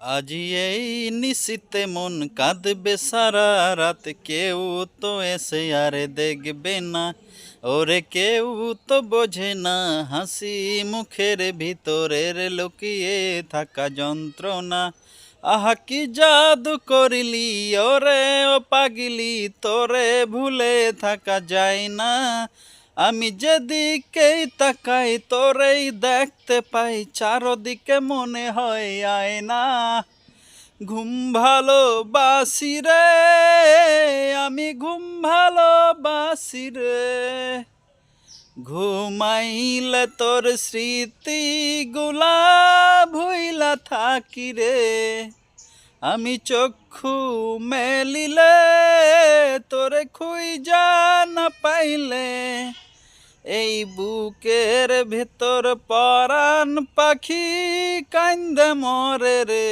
আজি এই নিশীতে মন কাঁদবে সারা রাত, কেউ তো এসে আর দেখবে না। ওরে কেউ তো বোঝে না হাসি মুখের ভিতরের লুকিয়ে থাকা যন্ত্রণা। আহা কি জাদু করিলি ওরে ও পাগলি, তোরে ভুলে থাকা যায় না। আমি যেদিকেই তাকাই তোরেই দেখতে পাই, চারদিকে মনে হয় আয়না। ঘুম ভালোবাসি রে, আমি ঘুম ভালোবাসি রে। ঘুমাইলে তোর স্মৃতি গুলা ভুইলা থাকি রে। আমি চক্ষু মেলিলে তোরে খুঁজা না পাইলে, এই বুকের ভেতর পরাণ পাখি কান্দে মরে রে।